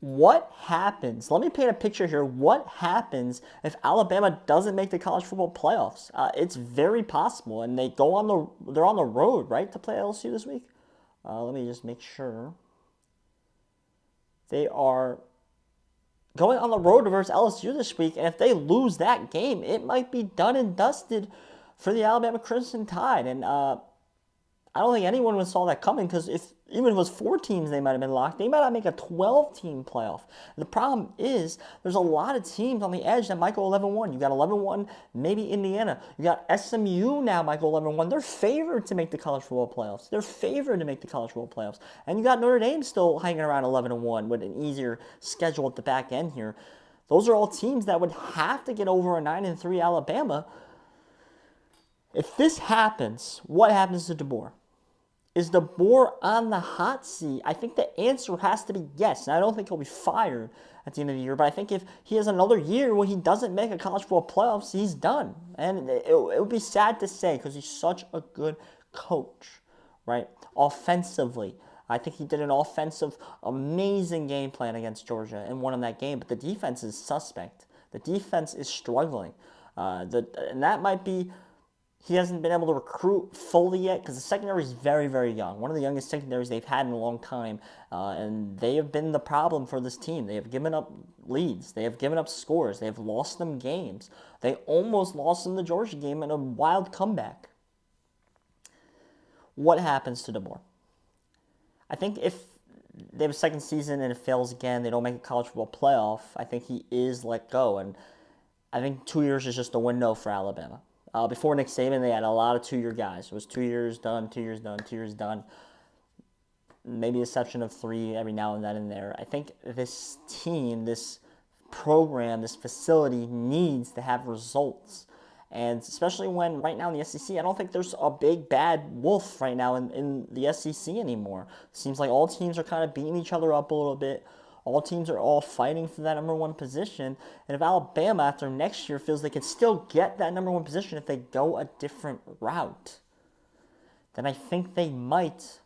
What happens? Let me paint a picture here. What happens if Alabama doesn't make the college football playoffs? It's very possible, and they're on the road, right, to play LSU this week. Let me just make sure they are going on the road versus LSU this week, and if they lose that game, it might be done and dusted for the Alabama Crimson Tide. And I don't think anyone would saw that coming because if even if it was 4 teams, they might have been locked. They might not make a 12-team playoff. The problem is there's a lot of teams on the edge that might go 11-1. You got 11-1, maybe Indiana. You got SMU now might go 11-1. They're favored to make the college football playoffs. They're favored to make the college football playoffs. And you got Notre Dame still hanging around 11-1 with an easier schedule at the back end here. Those are all teams that would have to get over a 9-3 Alabama. If this happens, what happens to DeBoer? Is DeBoer on the hot seat? I think the answer has to be yes. And I don't think he'll be fired at the end of the year. But I think if he has another year when he doesn't make a college football playoffs, he's done. And it would be sad to say because he's such a good coach, right? Offensively, I think he did an offensive, amazing game plan against Georgia and won in that game. But the defense is suspect. The defense is struggling. And that might be he hasn't been able to recruit fully yet because the secondary is very, very young. One of the youngest secondaries they've had in a long time. And they have been the problem for this team. They have given up leads. They have given up scores. They have lost them games. They almost lost them the Georgia game in a wild comeback. What happens to DeBoer? I think if they have a second season and it fails again, they don't make a college football playoff, I think he is let go. And I think 2 years is just a window for Alabama. Before Nick Saban, they had a lot of 2-year guys. It was 2 years done, 2 years done, 2 years done. Maybe a section of 3 every now and then in there. I think this team, this program, this facility needs to have results. And especially when right now in the SEC, I don't think there's a big bad wolf right now in the SEC anymore. Seems like all teams are kind of beating each other up a little bit. All teams are all fighting for that number one position. And if Alabama, after next year, feels they can still get that number one position if they go a different route, then I think they might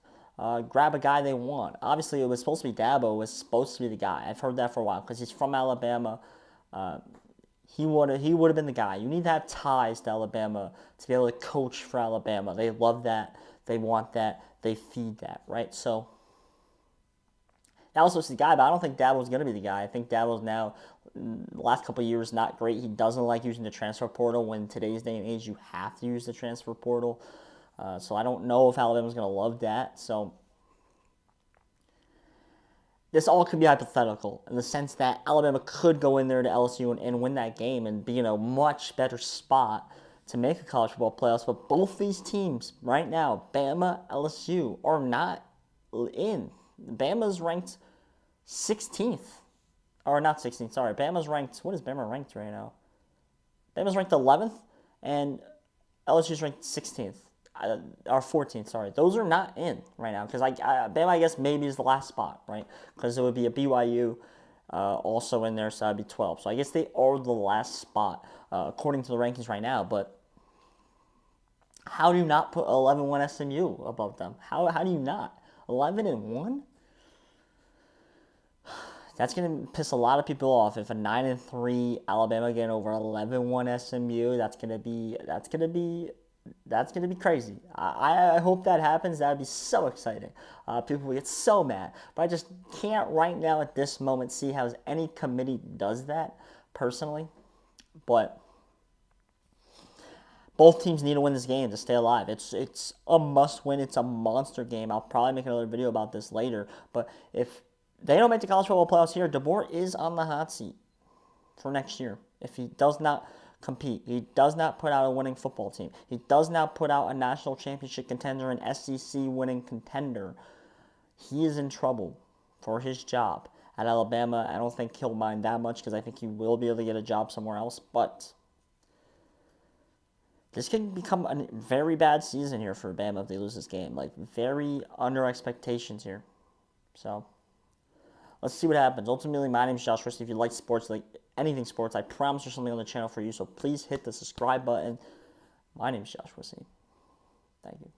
grab a guy they want. Obviously, it was supposed to be Dabo. It was supposed to be the guy. I've heard that for a while because he's from Alabama. He would have been the guy. You need to have ties to Alabama to be able to coach for Alabama. They love that. They want that. They feed that, right? So that was supposed to be the guy, but I don't think Dabo's going to be the guy. I think Dabo's now, the last couple of years, not great. He doesn't like using the transfer portal. When in today's day and age, you have to use the transfer portal. So I don't know if Alabama's going to love that. So this all could be hypothetical in the sense that Alabama could go in there to LSU and win that game and be in a much better spot to make a college football playoffs. But both these teams right now, Bama, LSU, are not in. Bama's ranked 16th. Or not 16th, sorry. Bama's ranked, what is Bama ranked right now? Bama's ranked 11th, and LSU's ranked 16th. Or 14th, sorry. Those are not in right now, because Bama, I guess, maybe is the last spot, right? Because it would be a BYU also in there, so that'd be 12. So I guess they are the last spot, according to the rankings right now, but how do you not put 11-1 SMU above them? How do you not? 11-1? That's going to piss a lot of people off. If a 9-3 Alabama getting over 11-1 SMU, that's going to be crazy. I hope that happens. That would be so exciting. People will get so mad. But I just can't right now at this moment see how any committee does that, personally. But both teams need to win this game to stay alive. It's a must-win. It's a monster game. I'll probably make another video about this later. But if they don't make the college football playoffs here, DeBoer is on the hot seat for next year. If he does not compete, he does not put out a winning football team, he does not put out a national championship contender, an SEC winning contender, he is in trouble for his job at Alabama. I don't think he'll mind that much because I think he will be able to get a job somewhere else. But this can become a very bad season here for Bama if they lose this game. Like, very under expectations here. So let's see what happens. Ultimately, my name is Josh Christie. If you like sports, like anything sports, I promise there's something on the channel for you. So please hit the subscribe button. My name is Josh Christie. Thank you.